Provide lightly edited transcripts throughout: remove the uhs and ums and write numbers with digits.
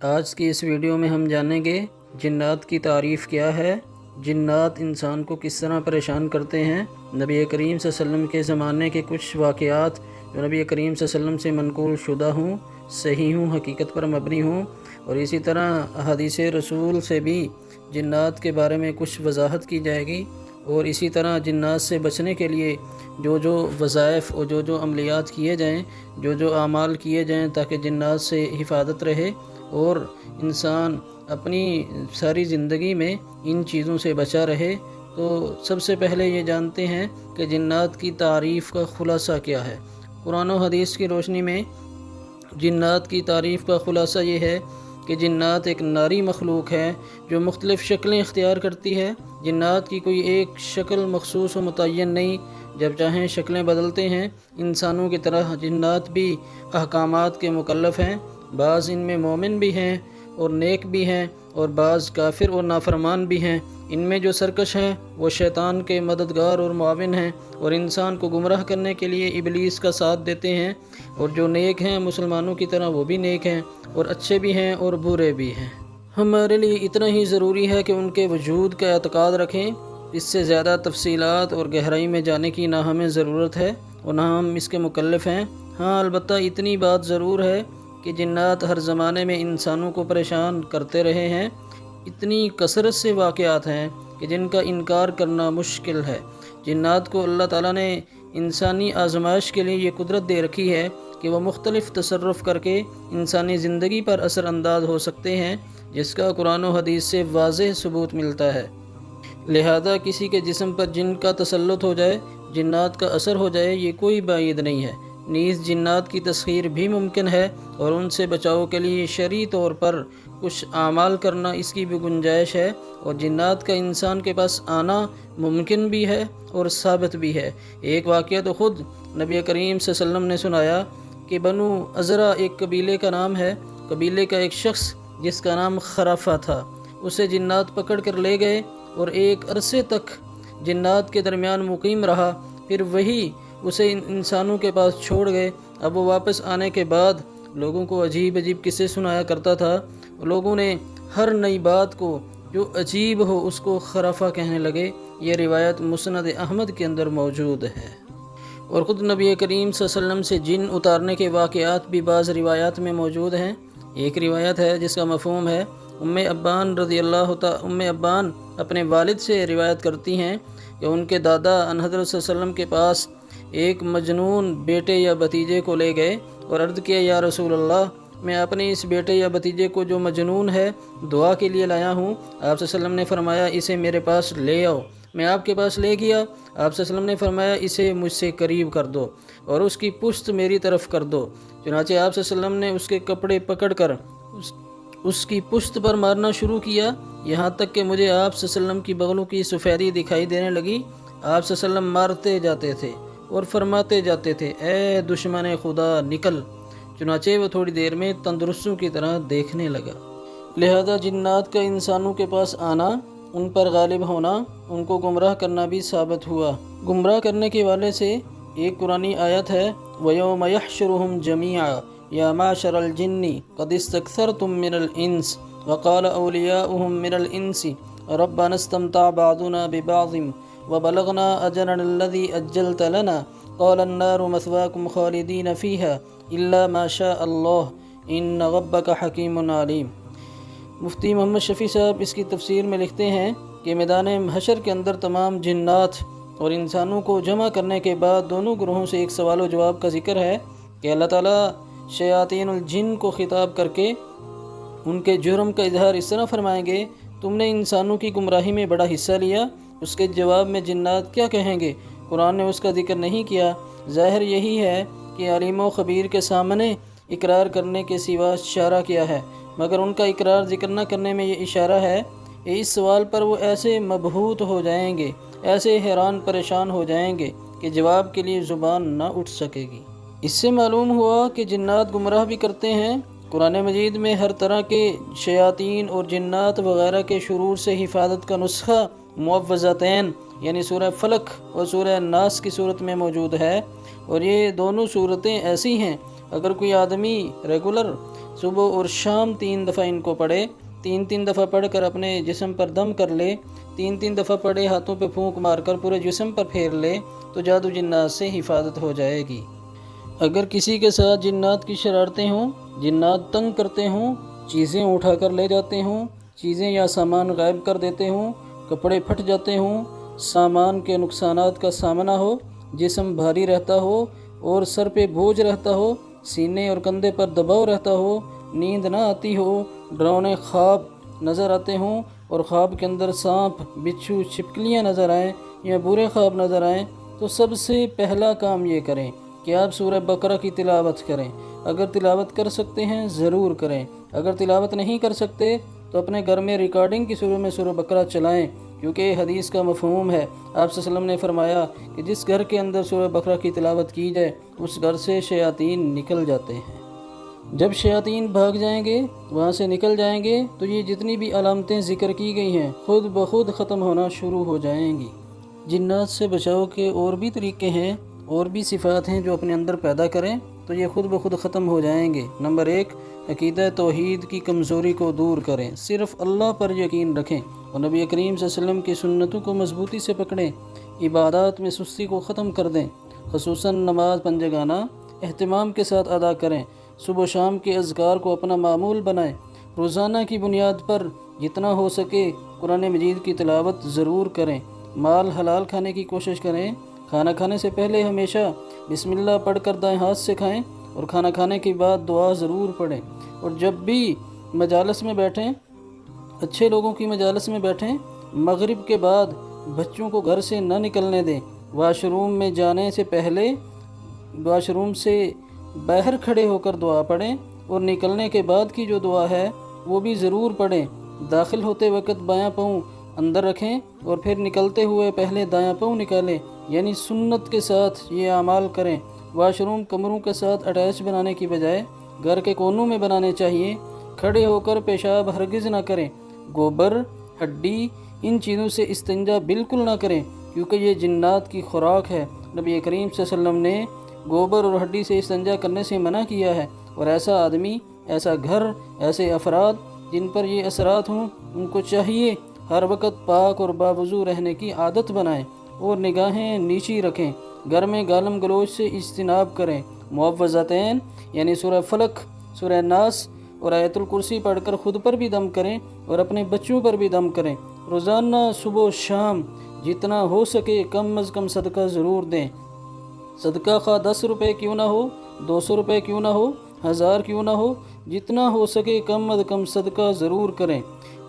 آج کی اس ویڈیو میں ہم جانیں گے جنات کی تعریف کیا ہے، جنات انسان کو کس طرح پریشان کرتے ہیں، نبی کریم صلی اللہ علیہ وسلم کے زمانے کے کچھ واقعات جو نبی کریم صلی اللہ علیہ وسلم سے منقول شدہ ہوں، صحیح ہوں، حقیقت پر مبنی ہوں، اور اسی طرح احادیث رسول سے بھی جنات کے بارے میں کچھ وضاحت کی جائے گی، اور اسی طرح جنات سے بچنے کے لیے جو وظائف اور جو عملیات کیے جائیں، جو اعمال کیے جائیں تاکہ جنات سے حفاظت رہے اور انسان اپنی ساری زندگی میں ان چیزوں سے بچا رہے۔ تو سب سے پہلے یہ جانتے ہیں کہ جنات کی تعریف کا خلاصہ کیا ہے۔ قرآن و حدیث کی روشنی میں جنات کی تعریف کا خلاصہ یہ ہے کہ جنات ایک ناری مخلوق ہے جو مختلف شکلیں اختیار کرتی ہے۔ جنات کی کوئی ایک شکل مخصوص و متعین نہیں، جب چاہیں شکلیں بدلتے ہیں۔ انسانوں کی طرح جنات بھی احکامات کے مکلف ہیں، بعض ان میں مومن بھی ہیں اور نیک بھی ہیں، اور بعض کافر اور نافرمان بھی ہیں۔ ان میں جو سرکش ہیں وہ شیطان کے مددگار اور معاون ہیں اور انسان کو گمراہ کرنے کے لیے ابلیس کا ساتھ دیتے ہیں، اور جو نیک ہیں مسلمانوں کی طرح وہ بھی نیک ہیں، اور اچھے بھی ہیں اور برے بھی ہیں۔ ہمارے لیے اتنا ہی ضروری ہے کہ ان کے وجود کا اعتقاد رکھیں، اس سے زیادہ تفصیلات اور گہرائی میں جانے کی نہ ہمیں ضرورت ہے اور نہ ہم اس کے مکلف ہیں۔ ہاں، البتہ اتنی بات ضرور ہے کہ جنات ہر زمانے میں انسانوں کو پریشان کرتے رہے ہیں۔ اتنی کثرت سے واقعات ہیں کہ جن کا انکار کرنا مشکل ہے۔ جنات کو اللہ تعالیٰ نے انسانی آزمائش کے لیے یہ قدرت دے رکھی ہے کہ وہ مختلف تصرف کر کے انسانی زندگی پر اثر انداز ہو سکتے ہیں، جس کا قرآن و حدیث سے واضح ثبوت ملتا ہے۔ لہذا کسی کے جسم پر جن کا تسلط ہو جائے، جنات کا اثر ہو جائے، یہ کوئی بعید نہیں ہے۔ نیز جنات کی تسخیر بھی ممکن ہے اور ان سے بچاؤ کے لیے شرعی طور پر کچھ اعمال کرنا اس کی بھی گنجائش ہے، اور جنات کا انسان کے پاس آنا ممکن بھی ہے اور ثابت بھی ہے۔ ایک واقعہ تو خود نبی کریم صلی اللہ علیہ وسلم نے سنایا کہ بنو ازرع ایک قبیلے کا نام ہے۔ قبیلے کا ایک شخص جس کا نام خرافہ تھا، اسے جنات پکڑ کر لے گئے اور ایک عرصے تک جنات کے درمیان مقیم رہا، پھر وہی اسے انسانوں کے پاس چھوڑ گئے۔ اب وہ واپس آنے کے بعد لوگوں کو عجیب عجیب قصے سنایا کرتا تھا۔ لوگوں نے ہر نئی بات کو جو عجیب ہو اس کو خرافہ کہنے لگے۔ یہ روایت مسند احمد کے اندر موجود ہے، اور خود نبی کریم صلی اللہ علیہ وسلم سے جن اتارنے کے واقعات بھی بعض روایات میں موجود ہیں۔ ایک روایت ہے جس کا مفہوم ہے، ام ابان اپنے والد سے روایت کرتی ہیں کہ ان کے دادا ان حضرت صلی اللہ علیہ وسلم کے پاس ایک مجنون بیٹے یا بھتیجے کو لے گئے اور عرض کیا، یا رسول اللہ، میں اپنے اس بیٹے یا بھتیجے کو جو مجنون ہے دعا کے لیے لایا ہوں۔ آپ صلی اللہ علیہ وسلم نے فرمایا، اسے میرے پاس لے آؤ۔ میں آپ کے پاس لے گیا۔ آپ صلی اللہ علیہ وسلم نے فرمایا، اسے مجھ سے قریب کر دو اور اس کی پشت میری طرف کر دو۔ چنانچہ آپ صلی اللہ علیہ وسلم نے اس کے کپڑے پکڑ کر اس کی پشت پر مارنا شروع کیا، یہاں تک کہ مجھے آپ صلی اللہ علیہ وسلم کی بغلوں کی سفیدی دکھائی دینے لگی۔ آپ صلی اللہ علیہ وسلم مارتے جاتے تھے اور فرماتے جاتے تھے، اے دشمن خدا نکل۔ چنانچہ وہ تھوڑی دیر میں تندرستوں کی طرح دیکھنے لگا۔ لہذا جنات کا انسانوں کے پاس آنا، ان پر غالب ہونا، ان کو گمراہ کرنا بھی ثابت ہوا۔ گمراہ کرنے کے والے سے ایک قرآنی آیت ہے، وَيَوْمَ يَحْشُرُهُمْ جَمِيعًا يَا مَعْشَرَ الْجِنِّ قَدِ اسْتَكْثَرْتُم مِّنَ الْإِنسِ وَقَالَ أَوْلِيَاؤُهُم مِّنَ الْإِنسِ رَبَّنَا اسْتَمْتَعَ بَعْضُنَا بِبَعْضٍ وَبَلَغْنَا أَجَلَنَا الَّذِي أَجَّلْتَ لَنَا قَالَ النَّارُ مَثْوَاكُمْ خَالِدِينَ فِيهَا إِلَّا مَا شَاءَ اللَّهُ إِنَّ رَبَّكَ حَكِيمٌ عَلِيمٌ۔ مفتی محمد شفیع صاحب اس کی تفسیر میں لکھتے ہیں کہ میدان حشر کے اندر تمام جنات اور انسانوں کو جمع کرنے کے بعد دونوں گروہوں سے ایک سوال و جواب کا ذکر ہے کہ اللہ تعالیٰ شیاطین الجن کو خطاب کر کے ان کے جرم کا اظہار اس طرح فرمائیں گے، تم نے انسانوں کی گمراہی میں بڑا حصہ لیا۔ اس کے جواب میں جنات کیا کہیں گے؟ قرآن نے اس کا ذکر نہیں کیا۔ ظاہر یہی ہے کہ علیم و خبیر کے سامنے اقرار کرنے کے سوا اشارہ کیا ہے، مگر ان کا اقرار ذکر نہ کرنے میں یہ اشارہ ہے کہ اس سوال پر وہ ایسے مبہوت ہو جائیں گے، ایسے حیران پریشان ہو جائیں گے کہ جواب کے لیے زبان نہ اٹھ سکے گی۔ اس سے معلوم ہوا کہ جنات گمراہ بھی کرتے ہیں۔ قرآن مجید میں ہر طرح کے شیاطین اور جنات وغیرہ کے شرور سے حفاظت کا نسخہ معوذتین یعنی سورہ فلق اور سورہ ناس کی صورت میں موجود ہے، اور یہ دونوں صورتیں ایسی ہیں اگر کوئی آدمی ریگولر صبح اور شام 3 دفعہ ان کو پڑھے، 3 دفعہ پڑھ کر اپنے جسم پر دم کر لے، 3 دفعہ پڑھے ہاتھوں پہ پھونک مار کر پورے جسم پر پھیر لے تو جادو جنات سے حفاظت ہو جائے گی۔ اگر کسی کے ساتھ جنات کی شرارتیں ہوں، جنات تنگ کرتے ہوں، چیزیں اٹھا کر لے جاتے ہوں، چیزیں یا سامان غائب کر دیتے ہوں، کپڑے پھٹ جاتے ہوں، سامان کے نقصانات کا سامنا ہو، جسم بھاری رہتا ہو اور سر پہ بوجھ رہتا ہو، سینے اور کندھے پر دباؤ رہتا ہو، نیند نہ آتی ہو، ڈراؤنے خواب نظر آتے ہوں اور خواب کے اندر سانپ، بچھو، چھپکلیاں نظر آئیں یا برے خواب نظر آئیں، تو سب سے پہلا کام یہ کریں کہ آپ سورہ بقرہ کی تلاوت کریں۔ اگر تلاوت کر سکتے ہیں ضرور کریں، اگر تلاوت نہیں کر سکتے تو اپنے گھر میں ریکارڈنگ کی شروع میں سورہ بقرہ چلائیں، کیونکہ یہ حدیث کا مفہوم ہے۔ آپ صلی اللہ علیہ وسلم نے فرمایا کہ جس گھر کے اندر سورہ بقرہ کی تلاوت کی جائے اس گھر سے شیاطین نکل جاتے ہیں۔ جب شیاطین بھاگ جائیں گے، وہاں سے نکل جائیں گے، تو یہ جتنی بھی علامتیں ذکر کی گئی ہیں خود بخود ختم ہونا شروع ہو جائیں گی۔ جنات سے بچاؤ کے اور بھی طریقے ہیں، اور بھی صفات ہیں جو اپنے اندر پیدا کریں تو یہ خود بخود ختم ہو جائیں گے۔ نمبر 1، عقیدہ توحید کی کمزوری کو دور کریں، صرف اللہ پر یقین رکھیں اور نبی کریم صلی اللہ علیہ وسلم کی سنتوں کو مضبوطی سے پکڑیں، عبادات میں سستی کو ختم کر دیں، خصوصاً نماز پنجگانہ اہتمام کے ساتھ ادا کریں، صبح و شام کے اذکار کو اپنا معمول بنائیں، روزانہ کی بنیاد پر جتنا ہو سکے قرآن مجید کی تلاوت ضرور کریں، مال حلال کھانے کی کوشش کریں، کھانا کھانے سے پہلے ہمیشہ بسم اللہ پڑھ کر دائیں ہاتھ سے کھائیں اور کھانا کھانے کے بعد دعا ضرور پڑھیں، اور جب بھی مجالس میں بیٹھیں، اچھے لوگوں کی مجالس میں بیٹھیں، مغرب کے بعد بچوں کو گھر سے نہ نکلنے دیں، واش روم میں جانے سے پہلے واش روم سے باہر کھڑے ہو کر دعا پڑھیں اور نکلنے کے بعد کی جو دعا ہے وہ بھی ضرور پڑھیں، داخل ہوتے وقت بایاں پاؤں اندر رکھیں اور پھر نکلتے ہوئے پہلے دایاں پاؤں نکالیں، یعنی سنت کے ساتھ یہ اعمال کریں۔ واش روم کمروں کے ساتھ اٹیچ بنانے کی بجائے گھر کے کونوں میں بنانے چاہیے، کھڑے ہو کر پیشاب ہرگز نہ کریں، گوبر، ہڈی، ان چیزوں سے استنجا بالکل نہ کریں کیونکہ یہ جنات کی خوراک ہے۔ نبی کریم صلی اللہ علیہ وسلم نے گوبر اور ہڈی سے استنجا کرنے سے منع کیا ہے، اور ایسا آدمی، ایسا گھر، ایسے افراد جن پر یہ اثرات ہوں ان کو چاہیے ہر وقت پاک اور باوضو رہنے کی عادت بنائیں اور نگاہیں نیچی رکھیں، گھر میں گالم گلوچ سے اجتناب کریں، معوذتین یعنی سورہ فلق، سورہ ناس اور آیت الکرسی پڑھ کر خود پر بھی دم کریں اور اپنے بچوں پر بھی دم کریں، روزانہ صبح و شام جتنا ہو سکے کم از کم صدقہ ضرور دیں، صدقہ خواہ 10 روپے کیوں نہ ہو، 200 روپے کیوں نہ ہو، 1000 کیوں نہ ہو، جتنا ہو سکے کم از کم صدقہ ضرور کریں،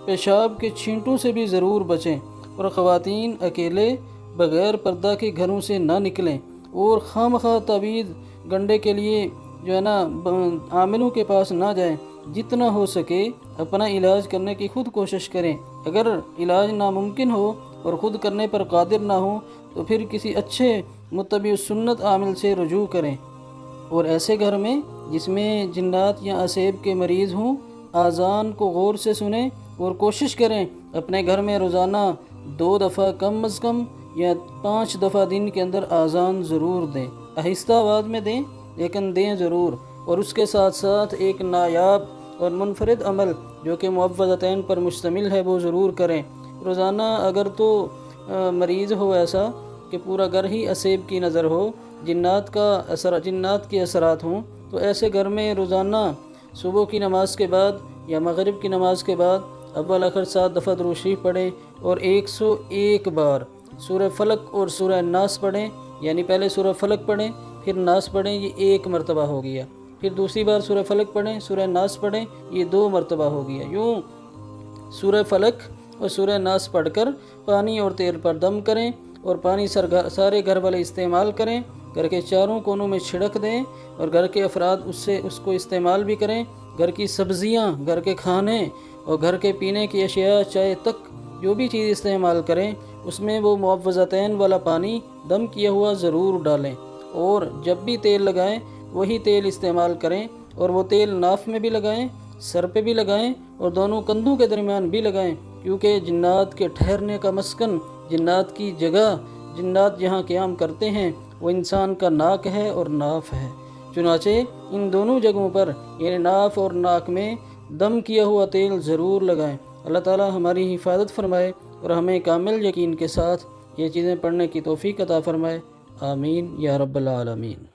پیشاب کے چھینٹوں سے بھی ضرور بچیں، اور خواتین اکیلے بغیر پردہ کے گھروں سے نہ نکلیں اور خواہ مخواہ تعویذ گنڈے کے لیے جو ہے نا عاملوں کے پاس نہ جائیں، جتنا ہو سکے اپنا علاج کرنے کی خود کوشش کریں، اگر علاج ناممکن ہو اور خود کرنے پر قادر نہ ہو تو پھر کسی اچھے متبع سنت عامل سے رجوع کریں، اور ایسے گھر میں جس میں جنات یا عصیب کے مریض ہوں اذان کو غور سے سنیں اور کوشش کریں اپنے گھر میں روزانہ 2 دفعہ کم از کم یا 5 دفعہ دن کے اندر اذان ضرور دیں، آہستہ آواز میں دیں لیکن دیں ضرور، اور اس کے ساتھ ساتھ ایک نایاب اور منفرد عمل جو کہ معوذتین پر مشتمل ہے وہ ضرور کریں روزانہ۔ اگر تو مریض ہو ایسا کہ پورا گھر ہی عصیب کی نظر ہو، جنات کے اثرات ہوں، تو ایسے گھر میں روزانہ صبح کی نماز کے بعد یا مغرب کی نماز کے بعد اول آخر 7 دفعہ درود شریف پڑھیں اور 101 بار سورہ فلق اور سورہ ناس پڑھیں، یعنی پہلے سورہ فلق پڑھیں پھر ناس پڑھیں، یہ 1 مرتبہ ہو گیا، پھر دوسری بار سورہ فلق پڑھیں، سورہ ناس پڑھیں، یہ 2 مرتبہ ہو گیا، یوں سورہ فلق اور سورہ ناس پڑھ کر پانی اور تیل پر دم کریں اور پانی سارے گھر والے استعمال کریں، گھر کے چاروں کونوں میں چھڑک دیں اور گھر کے افراد اس کو استعمال بھی کریں، گھر کی سبزیاں، گھر کے کھانے اور گھر کے پینے کی اشیاء، چائے تک جو بھی چیز استعمال کریں اس میں وہ معوذتین والا پانی دم کیا ہوا ضرور ڈالیں، اور جب بھی تیل لگائیں وہی تیل استعمال کریں، اور وہ تیل ناف میں بھی لگائیں، سر پہ بھی لگائیں اور دونوں کندھوں کے درمیان بھی لگائیں، کیونکہ جنات کے ٹھہرنے کا مسکن، جنات کی جگہ، جنات جہاں قیام کرتے ہیں وہ انسان کا ناک ہے اور ناف ہے، چنانچہ ان دونوں جگہوں پر یعنی ناف اور ناک میں دم کیا ہوا تیل ضرور لگائیں۔ اللہ تعالی ہماری حفاظت فرمائے اور ہمیں کامل یقین کے ساتھ یہ چیزیں پڑھنے کی توفیق عطا فرمائے۔ آمین یا رب العالمین۔